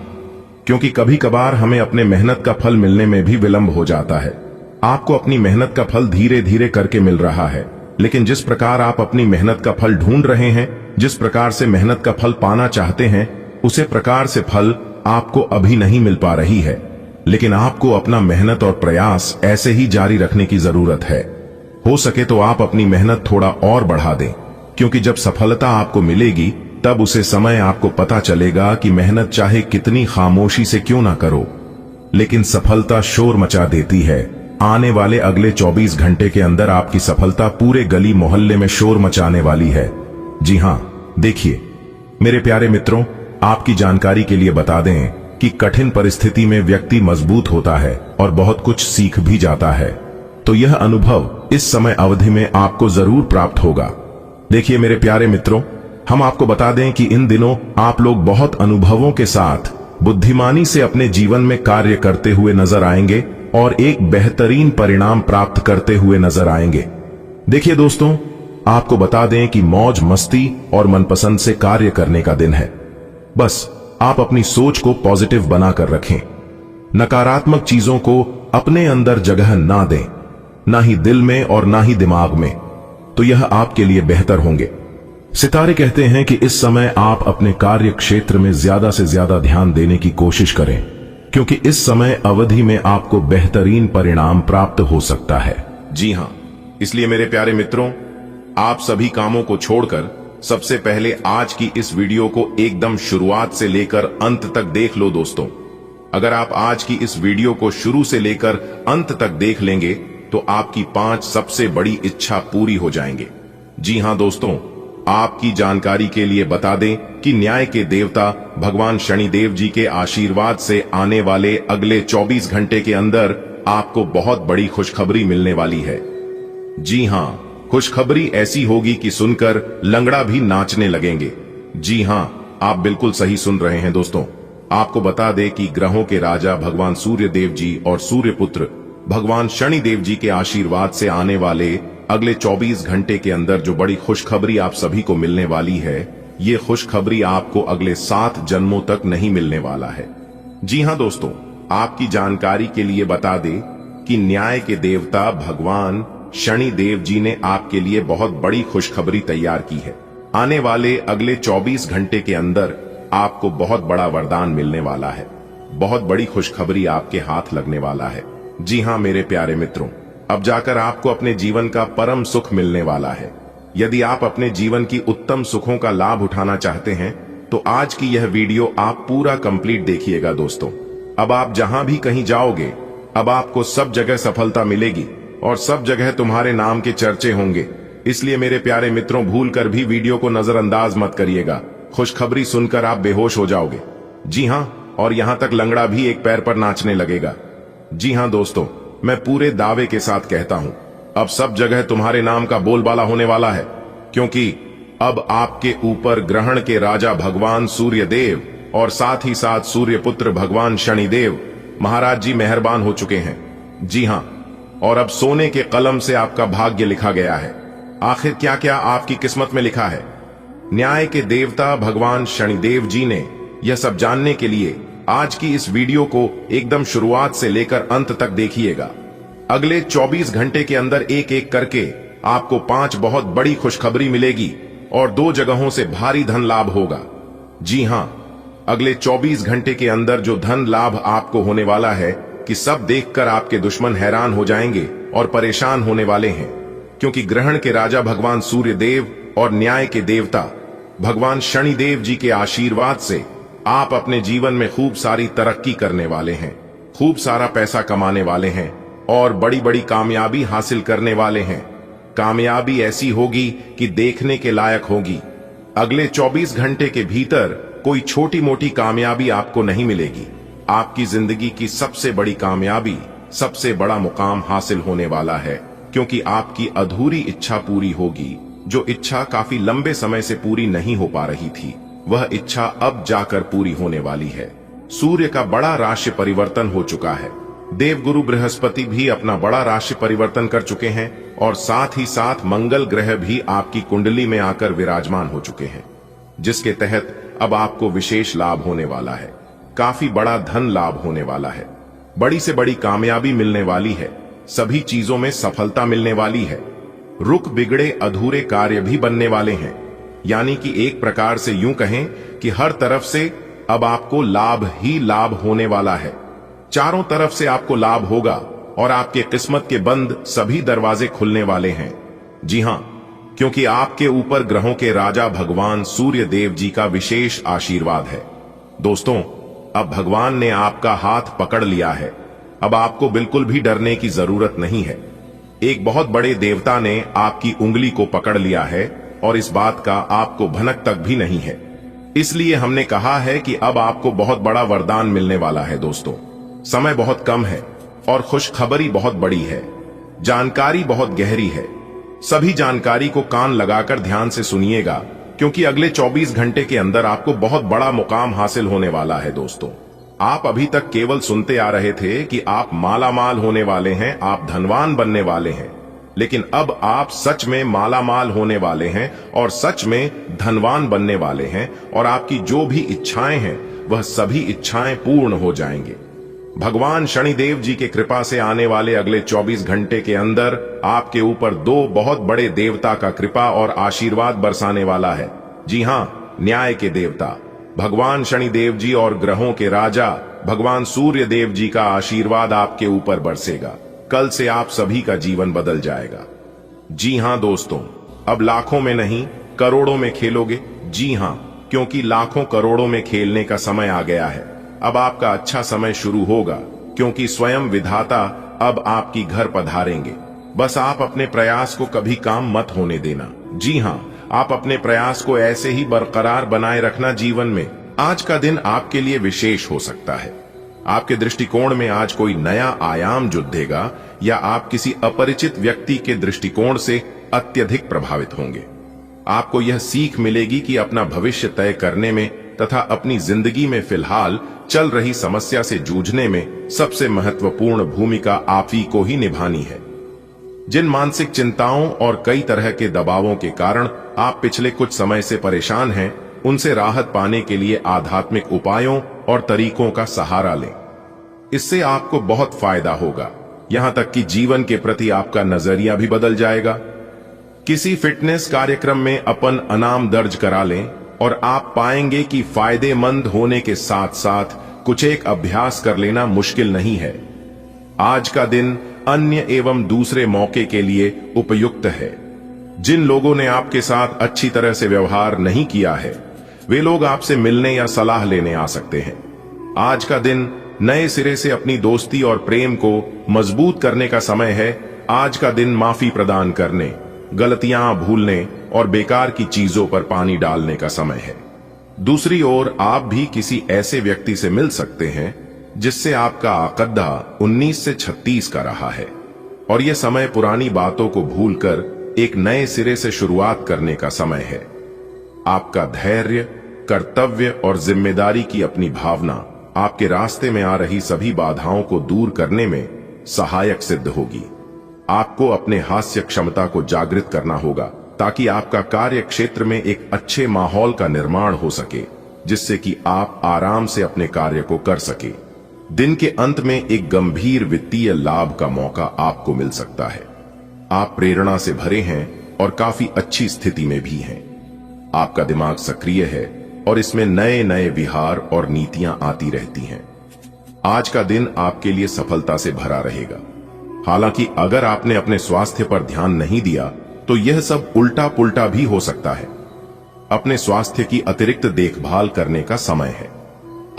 Speaker 1: क्योंकि कभी कभार हमें अपने मेहनत का फल मिलने में भी विलंब हो जाता है। आपको अपनी मेहनत का फल धीरे धीरे करके मिल रहा है, लेकिन जिस प्रकार आप अपनी मेहनत का फल ढूंढ रहे हैं, जिस प्रकार से मेहनत का फल पाना चाहते हैं, उसे प्रकार से फल आपको अभी नहीं मिल पा रही है। लेकिन आपको अपना मेहनत और प्रयास ऐसे ही जारी रखने की जरूरत है। हो सके तो आप अपनी मेहनत थोड़ा और बढ़ा दें, क्योंकि जब सफलता आपको मिलेगी तब उसे समय आपको पता चलेगा कि मेहनत चाहे कितनी खामोशी से क्यों ना करो, लेकिन सफलता शोर मचा देती है। आने वाले अगले 24 घंटे के अंदर आपकी सफलता पूरे गली मोहल्ले में शोर मचाने वाली है। जी हां, देखिए मेरे प्यारे मित्रों, आपकी जानकारी के लिए बता दें कि कठिन परिस्थिति में व्यक्ति मजबूत होता है और बहुत कुछ सीख भी जाता है। तो यह अनुभव इस समय अवधि में आपको जरूर प्राप्त होगा। देखिए मेरे प्यारे मित्रों, हम आपको बता दें कि इन दिनों आप लोग बहुत अनुभवों के साथ बुद्धिमानी से अपने जीवन में कार्य करते हुए नजर आएंगे और एक बेहतरीन परिणाम प्राप्त करते हुए नजर आएंगे। देखिए दोस्तों, आपको बता दें कि मौज मस्ती और मनपसंद से कार्य करने का दिन है। बस आप अपनी सोच को पॉजिटिव बनाकर रखें, नकारात्मक चीजों को अपने अंदर जगह ना दें, ना ही दिल में और ना ही दिमाग में, तो यह आपके लिए बेहतर होंगे। सितारे कहते हैं कि इस समय आप अपने कार्य क्षेत्र में ज्यादा से ज्यादा ध्यान देने की कोशिश करें, क्योंकि इस समय अवधि में आपको बेहतरीन परिणाम प्राप्त हो सकता है। जी हां, इसलिए मेरे प्यारे मित्रों, आप सभी कामों को छोड़कर सबसे पहले आज की इस वीडियो को एकदम शुरुआत से लेकर अंत तक देख लो। दोस्तों, अगर आप आज की इस वीडियो को शुरू से लेकर अंत तक देख लेंगे तो आपकी 5 सबसे बड़ी इच्छा पूरी हो जाएंगे। जी हां दोस्तों, आपकी जानकारी के लिए बता दें कि न्याय के देवता भगवान शनिदेव जी के आशीर्वाद से आने वाले अगले 24 घंटे के अंदर आपको बहुत बड़ी खुशखबरी मिलने वाली है। जी हां, खुशखबरी ऐसी होगी कि सुनकर लंगड़ा भी नाचने लगेंगे। जी हां, आप बिल्कुल सही सुन रहे हैं दोस्तों। आपको बता दें कि ग्रहों के राजा भगवान सूर्य देव जी और सूर्य पुत्र भगवान शनि देव जी के आशीर्वाद से आने वाले अगले 24 घंटे के अंदर जो बड़ी खुशखबरी आप सभी को मिलने वाली है, ये खुशखबरी आपको अगले 7 जन्मों तक नहीं मिलने वाला है। जी हां दोस्तों, आपकी जानकारी के लिए बता दें कि न्याय के देवता भगवान शनि देव जी ने आपके लिए बहुत बड़ी खुशखबरी तैयार की है। आने वाले अगले 24 घंटे के अंदर आपको बहुत बड़ा वरदान मिलने वाला है। बहुत बड़ी खुशखबरी आपके हाथ लगने वाला है। जी हां मेरे प्यारे मित्रों, अब जाकर आपको अपने जीवन का परम सुख मिलने वाला है। यदि आप अपने जीवन की उत्तम सुखों का लाभ उठाना चाहते हैं तो आज की यह वीडियो आप पूरा कंप्लीट देखिएगा दोस्तों। अब आप जहां भी कहीं जाओगे, अब आपको सब जगह सफलता मिलेगी और सब जगह तुम्हारे नाम के चर्चे होंगे। इसलिए मेरे प्यारे मित्रों, भूल कर भी वीडियो को नजरअंदाज मत करिएगा। खुशखबरी सुनकर आप बेहोश हो जाओगे। जी हां, और यहां तक लंगड़ा भी एक पैर पर नाचने लगेगा। जी हां दोस्तों, मैं पूरे दावे के साथ कहता हूं, अब सब जगह तुम्हारे नाम का बोलबाला होने वाला है, क्योंकि अब आपके ऊपर ग्रहण के राजा भगवान सूर्य देव और साथ ही साथ सूर्य पुत्र भगवान शनिदेव महाराज जी मेहरबान हो चुके हैं। जी हां, और अब सोने के कलम से आपका भाग्य लिखा गया है। आखिर क्या क्या आपकी किस्मत में लिखा है, न्याय के देवता भगवान शनिदेव जी ने यह सब जानने के लिए आज की इस वीडियो को एकदम शुरुआत से लेकर अंत तक देखिएगा। अगले 24 घंटे के अंदर एक एक करके आपको 5 बहुत बड़ी खुशखबरी मिलेगी और 2 जगहों से भारी धन लाभ होगा। जी हां, अगले 24 घंटे के अंदर जो धन लाभ आपको होने वाला है कि सब देखकर आपके दुश्मन हैरान हो जाएंगे और परेशान होने वाले हैं, क्योंकि ग्रहण के राजा भगवान सूर्य देव और न्याय के देवता भगवान शनिदेव जी के आशीर्वाद से आप अपने जीवन में खूब सारी तरक्की करने वाले हैं, खूब सारा पैसा कमाने वाले हैं और बड़ी बड़ी कामयाबी हासिल करने वाले हैं। कामयाबी ऐसी होगी कि देखने के लायक होगी। अगले 24 घंटे के भीतर कोई छोटी मोटी कामयाबी आपको नहीं मिलेगी। आपकी जिंदगी की सबसे बड़ी कामयाबी, सबसे बड़ा मुकाम हासिल होने वाला है, क्योंकि आपकी अधूरी इच्छा पूरी होगी। जो इच्छा काफी लंबे समय से पूरी नहीं हो पा रही थी, वह इच्छा अब जाकर पूरी होने वाली है। सूर्य का बड़ा राशि परिवर्तन हो चुका है। देवगुरु बृहस्पति भी अपना बड़ा राशि परिवर्तन कर चुके हैं और साथ ही साथ मंगल ग्रह भी आपकी कुंडली में आकर विराजमान हो चुके हैं, जिसके तहत अब आपको विशेष लाभ होने वाला है। काफी बड़ा धन लाभ होने वाला है। बड़ी से बड़ी कामयाबी मिलने वाली है। सभी चीजों में सफलता मिलने वाली है। रुक बिगड़े अधूरे कार्य भी बनने वाले हैं। यानी कि एक प्रकार से यूं कहें कि हर तरफ से अब आपको लाभ ही लाभ होने वाला है। चारों तरफ से आपको लाभ होगा और आपके किस्मत के बंद सभी दरवाजे खुलने वाले हैं। जी हां, क्योंकि आपके ऊपर ग्रहों के राजा भगवान सूर्य देव जी का विशेष आशीर्वाद है। दोस्तों, अब भगवान ने आपका हाथ पकड़ लिया है। अब आपको बिल्कुल भी डरने की जरूरत नहीं है। एक बहुत बड़े देवता ने आपकी उंगली को पकड़ लिया है और इस बात का आपको भनक तक भी नहीं है। इसलिए हमने कहा है कि अब आपको बहुत बड़ा वरदान मिलने वाला है। दोस्तों, समय बहुत कम है और खुशखबरी बहुत बड़ी है। जानकारी बहुत गहरी है। सभी जानकारी को कान लगाकर ध्यान से सुनिएगा, क्योंकि अगले 24 घंटे के अंदर आपको बहुत बड़ा मुकाम हासिल होने वाला है। दोस्तों, आप अभी तक केवल सुनते आ रहे थे कि आप मालामाल होने वाले हैं, आप धनवान बनने वाले हैं, लेकिन अब आप सच में मालामाल होने वाले हैं और सच में धनवान बनने वाले हैं और आपकी जो भी इच्छाएं हैं वह सभी इच्छाएं पूर्ण हो जाएंगे। भगवान शनिदेव जी के कृपा से आने वाले अगले 24 घंटे के अंदर आपके ऊपर 2 बहुत बड़े देवता का कृपा और आशीर्वाद बरसाने वाला है। जी हां, न्याय के देवता भगवान शनिदेव जी और ग्रहों के राजा भगवान सूर्य देव जी का आशीर्वाद आपके ऊपर बरसेगा। कल से आप सभी का जीवन बदल जाएगा। जी हां दोस्तों, अब लाखों में नहीं करोड़ों में खेलोगे। जी हां, क्योंकि लाखों करोड़ों में खेलने का समय आ गया है। अब आपका अच्छा समय शुरू होगा, क्योंकि स्वयं विधाता अब आपकी घर पधारेंगे। बस आप अपने प्रयास को कभी काम मत होने देना। जी हां, आप अपने प्रयास को ऐसे ही बरकरार बनाए रखना जीवन में। आज का दिन आपके लिए विशेष हो सकता है। आपके दृष्टिकोण में आज कोई नया आयाम जुड़ेगा या आप किसी अपरिचित व्यक्ति के दृष्टिकोण से अत्यधिक प्रभावित होंगे। आपको यह सीख मिलेगी कि अपना भविष्य तय करने में तथा अपनी जिंदगी में फिलहाल चल रही समस्या से जूझने में सबसे महत्वपूर्ण भूमिका आप ही को ही निभानी है। जिन मानसिक चिंताओं और कई तरह के दबावों के कारण आप पिछले कुछ समय से परेशान हैं, उनसे राहत पाने के लिए आध्यात्मिक उपायों और तरीकों का सहारा लें। इससे आपको बहुत फायदा होगा, यहां तक कि जीवन के प्रति आपका नजरिया भी बदल जाएगा। किसी फिटनेस कार्यक्रम में अपन इनाम दर्ज करा लें और आप पाएंगे कि फायदेमंद होने के साथ साथ कुछ एक अभ्यास कर लेना मुश्किल नहीं है। आज का दिन अन्य एवं दूसरे मौके के लिए उपयुक्त है। जिन लोगों ने आपके साथ अच्छी तरह से व्यवहार नहीं किया है, वे लोग आपसे मिलने या सलाह लेने आ सकते हैं। आज का दिन नए सिरे से अपनी दोस्ती और प्रेम को मजबूत करने का समय है। आज का दिन माफी प्रदान करने, गलतियां भूलने और बेकार की चीजों पर पानी डालने का समय है। दूसरी ओर आप भी किसी ऐसे व्यक्ति से मिल सकते हैं जिससे आपका आकद्दा 19 से 36 का रहा है, और यह समय पुरानी बातों को भूलकर एक नए सिरे से शुरुआत करने का समय है। आपका धैर्य, कर्तव्य और जिम्मेदारी की अपनी भावना आपके रास्ते में आ रही सभी बाधाओं को दूर करने में सहायक सिद्ध होगी। आपको अपने हास्य क्षमता को जागृत करना होगा ताकि आपका कार्य क्षेत्र में एक अच्छे माहौल का निर्माण हो सके, जिससे कि आप आराम से अपने कार्य को कर सके। दिन के अंत में एक गंभीर वित्तीय लाभ का मौका आपको मिल सकता है। आप प्रेरणा से भरे हैं और काफी अच्छी स्थिति में भी हैं। आपका दिमाग सक्रिय है और इसमें नए नए विहार और नीतियां आती रहती हैं। आज का दिन आपके लिए सफलता से भरा रहेगा। हालांकि अगर आपने अपने स्वास्थ्य पर ध्यान नहीं दिया तो यह सब उल्टा पुल्टा भी हो सकता है। अपने स्वास्थ्य की अतिरिक्त देखभाल करने का समय है।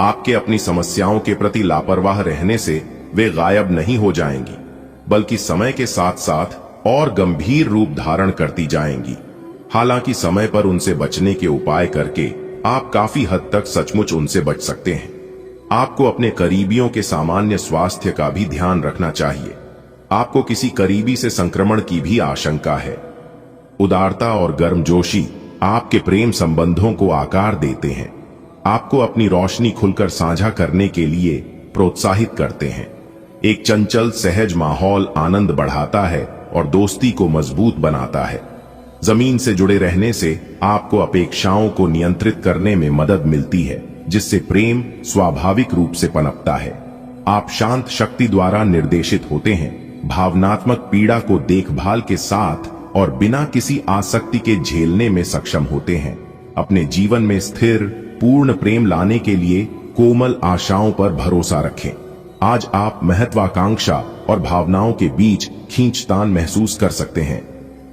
Speaker 1: आपके अपनी समस्याओं के प्रति लापरवाह रहने से वे गायब नहीं हो जाएंगी, बल्कि समय के साथ साथ और गंभीर रूप धारण करती जाएंगी। हालांकि समय पर उनसे बचने के उपाय करके आप काफी हद तक सचमुच उनसे बच सकते हैं। आपको अपने करीबियों के सामान्य स्वास्थ्य का भी ध्यान रखना चाहिए। आपको किसी करीबी से संक्रमण की भी आशंका है। उदारता और गर्मजोशी आपके प्रेम संबंधों को आकार देते हैं, आपको अपनी रोशनी खुलकर साझा करने के लिए प्रोत्साहित करते हैं। एक चंचल सहज माहौल आनंद बढ़ाता है और दोस्ती को मजबूत बनाता है। जमीन से जुड़े रहने से आपको अपेक्षाओं को नियंत्रित करने में मदद मिलती है, जिससे प्रेम स्वाभाविक रूप से पनपता है। आप शांत शक्ति द्वारा निर्देशित होते हैं, भावनात्मक पीड़ा को देखभाल के साथ और बिना किसी आसक्ति के झेलने में सक्षम होते हैं। अपने जीवन में स्थिर पूर्ण प्रेम लाने के लिए कोमल आशाओं पर भरोसा रखें। आज आप महत्वाकांक्षा और भावनाओं के बीच खींचतान महसूस कर सकते हैं।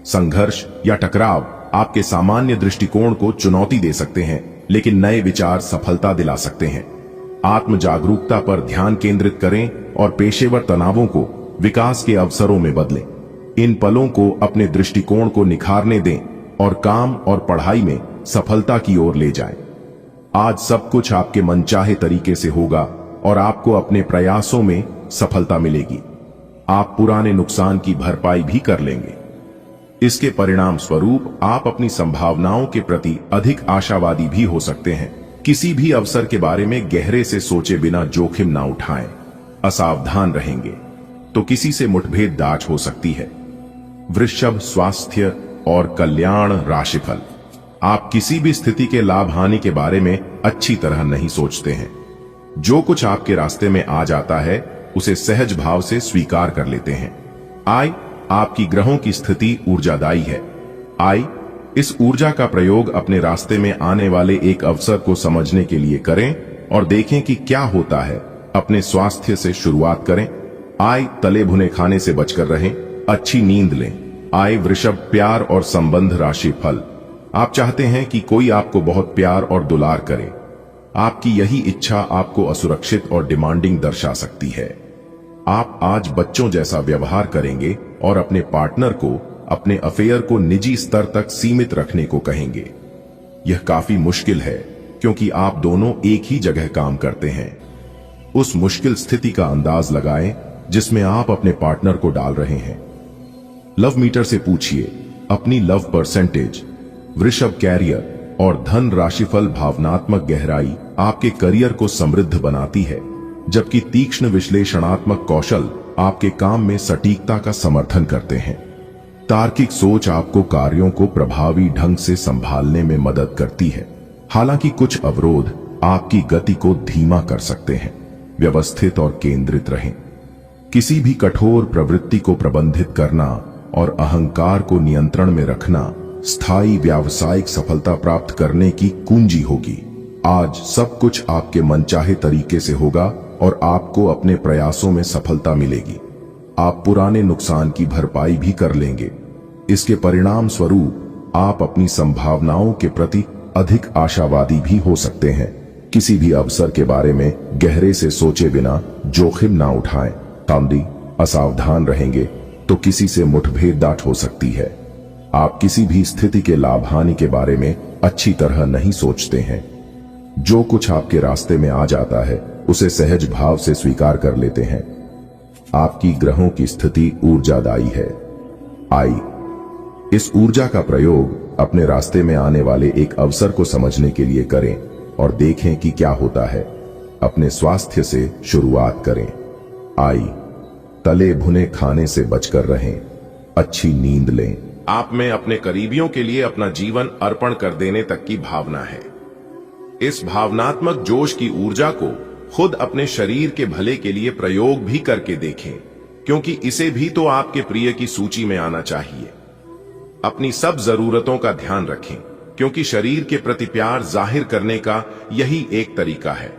Speaker 1: संघर्ष या टकराव आपके सामान्य दृष्टिकोण को चुनौती दे सकते हैं, लेकिन नए विचार सफलता दिला सकते हैं। आत्म जागरूकता पर ध्यान केंद्रित करें और पेशेवर तनावों को विकास के अवसरों में बदलें। इन पलों को अपने दृष्टिकोण को निखारने दें और काम और पढ़ाई में सफलता की ओर ले जाएं। आज सब कुछ आपके मनचाहे तरीके से होगा और आपको अपने प्रयासों में सफलता मिलेगी। आप पुराने नुकसान की भरपाई भी कर लेंगे। इसके परिणाम स्वरूप आप अपनी संभावनाओं के प्रति अधिक आशावादी भी हो सकते हैं। किसी भी अवसर के बारे में गहरे से सोचे बिना जोखिम ना उठाएं। असावधान रहेंगे तो किसी से मुठभेड़ दाज हो सकती है। वृषभ स्वास्थ्य और कल्याण राशिफल। आप किसी भी स्थिति के लाभ हानि के बारे में अच्छी तरह नहीं सोचते हैं। जो कुछ आपके रास्ते में आ जाता है उसे सहज भाव से स्वीकार कर लेते हैं। आय, आपकी ग्रहों की स्थिति ऊर्जादायी है। आय, इस ऊर्जा का प्रयोग अपने रास्ते में आने वाले एक अवसर को समझने के लिए करें और देखें कि क्या होता है। अपने स्वास्थ्य से शुरुआत करें। आय, तले भुने खाने से बचकर रहें, अच्छी नींद लें। आय, वृषभ प्यार और संबंध राशि फल। आप चाहते हैं कि कोई आपको बहुत प्यार और दुलार करे। आपकी यही इच्छा आपको असुरक्षित और डिमांडिंग दर्शा सकती है। आप आज बच्चों जैसा व्यवहार करेंगे और अपने पार्टनर को अपने अफेयर को निजी स्तर तक सीमित रखने को कहेंगे। यह काफी मुश्किल है क्योंकि आप दोनों एक ही जगह काम करते हैं। उस मुश्किल स्थिति का अंदाज लगाएं जिसमें आप अपने पार्टनर को डाल रहे हैं। लव मीटर से पूछिए अपनी लव परसेंटेज। वृषभ कैरियर और धन राशिफल भावनात्मक गहराई आपके करियर को समृद्ध बनाती है, जबकि तीक्ष्ण विश्लेषणात्मक कौशल आपके काम में सटीकता का समर्थन करते हैं। तार्किक सोच आपको कार्यों को प्रभावी ढंग से संभालने में मदद करती है, हालांकि कुछ अवरोध आपकी गति को धीमा कर सकते हैं। व्यवस्थित और केंद्रित रहें। किसी भी कठोर प्रवृत्ति को प्रबंधित करना और अहंकार को नियंत्रण में रखना स्थायी व्यावसायिक सफलता प्राप्त करने की कुंजी होगी। आज सब कुछ आपके मनचाहे तरीके से होगा और आपको अपने प्रयासों में सफलता मिलेगी। आप पुराने नुकसान की भरपाई भी कर लेंगे। इसके परिणाम स्वरूप आप अपनी संभावनाओं के प्रति अधिक आशावादी भी हो सकते हैं। किसी भी अवसर के बारे में गहरे से सोचे बिना जोखिम ना उठाएं। तांदी असावधान रहेंगे तो किसी से मुठभेड़ हो सकती है। आप किसी भी स्थिति के लाभ हानि के बारे में अच्छी तरह नहीं सोचते हैं। जो कुछ आपके रास्ते में आ जाता है उसे सहज भाव से स्वीकार कर लेते हैं। आपकी ग्रहों की स्थिति ऊर्जादायी है। आई इस ऊर्जा का प्रयोग अपने रास्ते में आने वाले एक अवसर को समझने के लिए करें और देखें कि क्या होता है। अपने स्वास्थ्य से शुरुआत करें। आई तले भुने खाने से बचकर रहें। अच्छी नींद लें। आप में अपने करीबियों के लिए अपना जीवन अर्पण कर देने तक की भावना है। इस भावनात्मक जोश की ऊर्जा को खुद अपने शरीर के भले के लिए प्रयोग भी करके देखें, क्योंकि इसे भी तो आपके प्रिय की सूची में आना चाहिए। अपनी सब जरूरतों का ध्यान रखें, क्योंकि शरीर के प्रति प्यार जाहिर करने का यही एक तरीका है।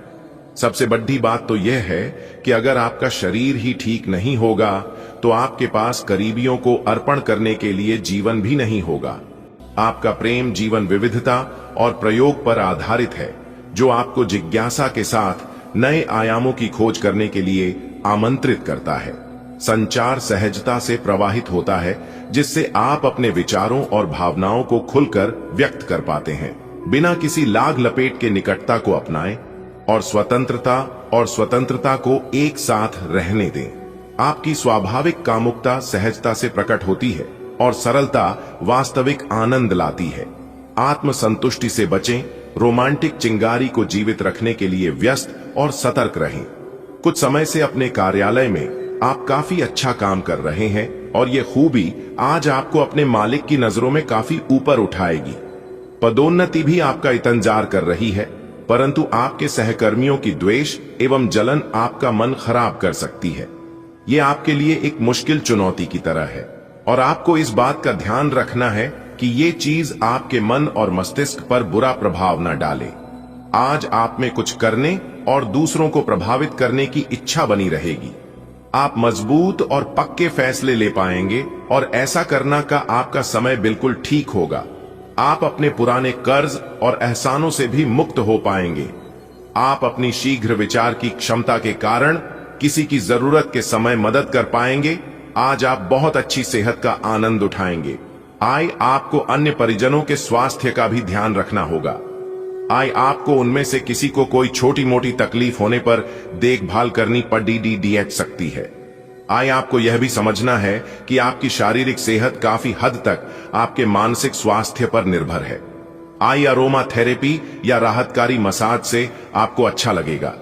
Speaker 1: सबसे बड़ी बात तो यह है कि अगर आपका शरीर ही ठीक नहीं होगा तो आपके पास करीबियों को अर्पण करने के लिए जीवन भी नहीं होगा। आपका प्रेम जीवन विविधता और प्रयोग पर आधारित है, जो आपको जिज्ञासा के साथ नए आयामों की खोज करने के लिए आमंत्रित करता है। संचार सहजता से प्रवाहित होता है, जिससे आप अपने विचारों और भावनाओं को खुलकर व्यक्त कर पाते हैं। बिना किसी लाग लपेट के निकटता को अपनाएं और स्वतंत्रता को एक साथ रहने दें। आपकी स्वाभाविक कामुकता सहजता से प्रकट होती है और सरलता वास्तविक आनंद लाती है। आत्मसंतुष्टि से बचें। रोमांटिक चिंगारी को जीवित रखने के लिए व्यस्त और सतर्क रहें। कुछ समय से अपने कार्यालय में आप काफी अच्छा काम कर रहे हैं और ये खूबी आज आपको अपने मालिक की नजरों में काफी ऊपर उठाएगी। पदोन्नति भी आपका इंतजार कर रही है, परंतु आपके सहकर्मियों की द्वेष एवं जलन आपका मन खराब कर सकती है। ये आपके लिए एक मुश्किल चुनौती की तरह है और आपको इस बात का ध्यान रखना है कि ये चीज आपके मन और मस्तिष्क पर बुरा प्रभाव न डाले। आज आप में कुछ करने और दूसरों को प्रभावित करने की इच्छा बनी रहेगी। आप मजबूत और पक्के फैसले ले पाएंगे और ऐसा करना का आपका समय बिल्कुल ठीक होगा। आप अपने पुराने कर्ज और एहसानों से भी मुक्त हो पाएंगे। आप अपनी शीघ्र विचार की क्षमता के कारण किसी की जरूरत के समय मदद कर पाएंगे। आज आप बहुत अच्छी सेहत का आनंद उठाएंगे। आपको अन्य परिजनों के स्वास्थ्य का भी ध्यान रखना होगा। आपको उनमें से किसी को कोई छोटी मोटी तकलीफ होने पर देखभाल करनी पड़ सकती है। आपको यह भी समझना है कि आपकी शारीरिक सेहत काफी हद तक आपके मानसिक स्वास्थ्य पर निर्भर है। अरोमा थेरेपी या राहतकारी मसाज से आपको अच्छा लगेगा।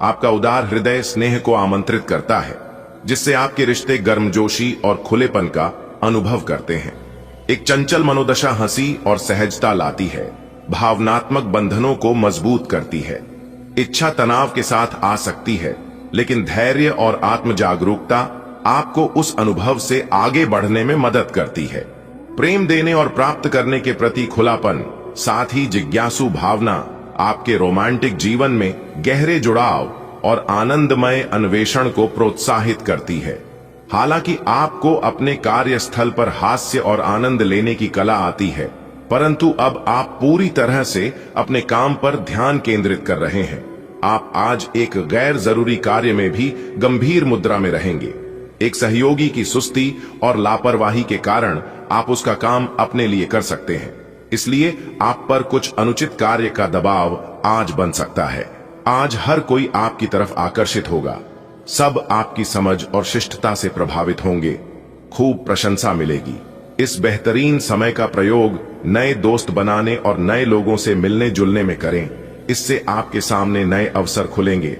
Speaker 1: आपका उदार हृदय स्नेह को आमंत्रित करता है, जिससे आपके रिश्ते गर्मजोशी और खुलेपन का अनुभव करते हैं। एक चंचल मनोदशा हंसी और सहजता लाती है, भावनात्मक बंधनों को मजबूत करती है। इच्छा तनाव के साथ आ सकती है, लेकिन धैर्य और आत्म जागरूकता आपको उस अनुभव से आगे बढ़ने में मदद करती है। प्रेम देने और प्राप्त करने के प्रति खुलापन, साथ ही जिज्ञासु भावना आपके रोमांटिक जीवन में गहरे जुड़ाव और आनंदमय अन्वेषण को प्रोत्साहित करती है। हालांकि आपको अपने कार्यस्थल पर हास्य और आनंद लेने की कला आती है, परंतु अब आप पूरी तरह से अपने काम पर ध्यान केंद्रित कर रहे हैं। आप आज एक गैर जरूरी कार्य में भी गंभीर मुद्रा में रहेंगे। एक सहयोगी की सुस्ती और लापरवाही के कारण आप उसका काम अपने लिए कर सकते हैं, इसलिए आप पर कुछ अनुचित कार्य का दबाव आज बन सकता है। आज हर कोई आपकी तरफ आकर्षित होगा, सब आपकी समझ और शिष्टता से प्रभावित होंगे, खूब प्रशंसा मिलेगी। इस बेहतरीन समय का प्रयोग नए दोस्त बनाने और नए लोगों से मिलने जुलने में करें, इससे आपके सामने नए अवसर खुलेंगे।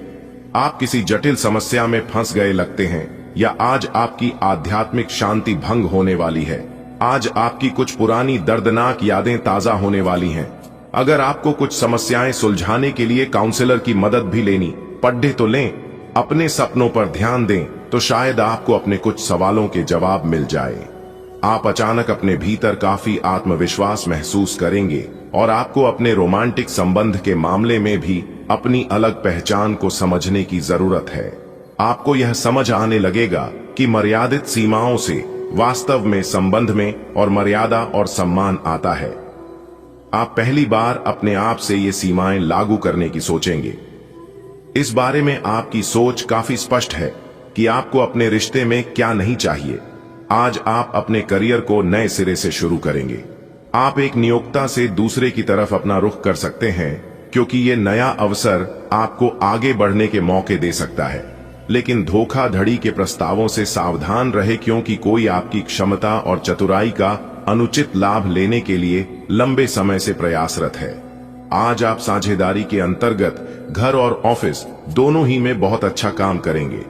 Speaker 1: आप किसी जटिल समस्या में फंस गए लगते हैं, या आज आपकी आध्यात्मिक शांति भंग होने वाली है। आज आपकी कुछ पुरानी दर्दनाक यादें ताजा होने वाली हैं। अगर आपको कुछ समस्याएं सुलझाने के लिए काउंसलर की मदद भी लेनी पड़े तो लें। अपने सपनों पर ध्यान दें तो शायद आपको अपने कुछ सवालों के जवाब मिल जाए। आप अचानक अपने भीतर काफी आत्मविश्वास महसूस करेंगे और आपको अपने रोमांटिक संबंध के मामले में भी अपनी अलग पहचान को समझने की जरूरत है। आपको यह समझ आने लगेगा कि मर्यादित सीमाओं से वास्तव में संबंध में और मर्यादा और सम्मान आता है। आप पहली बार अपने आप से ये सीमाएं लागू करने की सोचेंगे। इस बारे में आपकी सोच काफी स्पष्ट है कि आपको अपने रिश्ते में क्या नहीं चाहिए। आज आप अपने करियर को नए सिरे से शुरू करेंगे। आप एक नियोक्ता से दूसरे की तरफ अपना रुख कर सकते हैं, क्योंकि ये नया अवसर आपको आगे बढ़ने के मौके दे सकता है। लेकिन धोखाधड़ी के प्रस्तावों से सावधान रहे, क्योंकि कोई आपकी क्षमता और चतुराई का अनुचित लाभ लेने के लिए लंबे समय से प्रयासरत है। आज आप साझेदारी के अंतर्गत घर और ऑफिस दोनों ही में बहुत अच्छा काम करेंगे।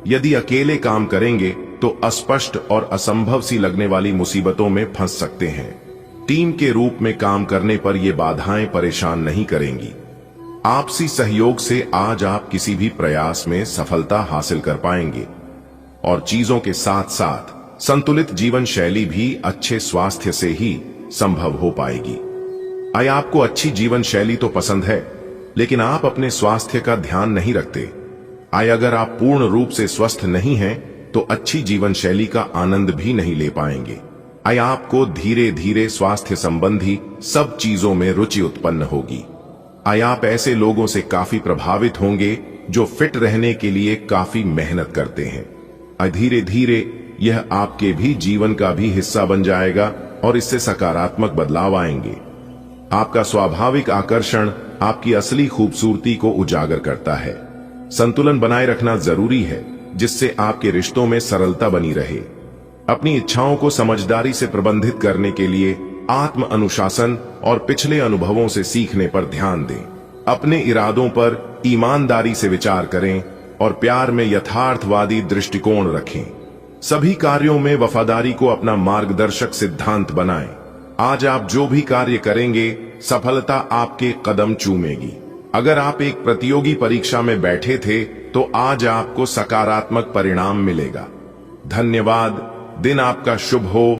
Speaker 1: यदि अकेले काम करेंगे तो अस्पष्ट और असंभव सी लगने वाली मुसीबतों में फंस सकते हैं। टीम के रूप में काम करने पर ये बाधाएं परेशान नहीं करेंगी। आपसी सहयोग से आज आप किसी भी प्रयास में सफलता हासिल कर पाएंगे और चीजों के साथ साथ संतुलित जीवन शैली भी अच्छे स्वास्थ्य से ही संभव हो पाएगी। आय आपको अच्छी जीवन शैली तो पसंद है, लेकिन आप अपने स्वास्थ्य का ध्यान नहीं रखते। आय अगर आप पूर्ण रूप से स्वस्थ नहीं हैं, तो अच्छी जीवन शैली का आनंद भी नहीं ले पाएंगे। आय आपको धीरे धीरे स्वास्थ्य संबंधी सब चीजों में रुचि उत्पन्न होगी। आय आप ऐसे लोगों से काफी प्रभावित होंगे जो फिट रहने के लिए काफी मेहनत करते हैं। आय धीरे धीरे यह आपके भी जीवन का भी हिस्सा बन जाएगा और इससे सकारात्मक बदलाव आएंगे। आपका स्वाभाविक आकर्षण आपकी असली खूबसूरती को उजागर करता है। संतुलन बनाए रखना जरूरी है, जिससे आपके रिश्तों में सरलता बनी रहे। अपनी इच्छाओं को समझदारी से प्रबंधित करने के लिए आत्म अनुशासन और पिछले अनुभवों से सीखने पर ध्यान दें। अपने इरादों पर ईमानदारी से विचार करें और प्यार में यथार्थवादी दृष्टिकोण रखें। सभी कार्यों में वफादारी को अपना मार्गदर्शक सिद्धांत बनाएं। आज आप जो भी कार्य करेंगे, सफलता आपके कदम चूमेगी। अगर आप एक प्रतियोगी परीक्षा में बैठे थे, तो आज आपको सकारात्मक परिणाम मिलेगा। धन्यवाद। दिन आपका शुभ हो।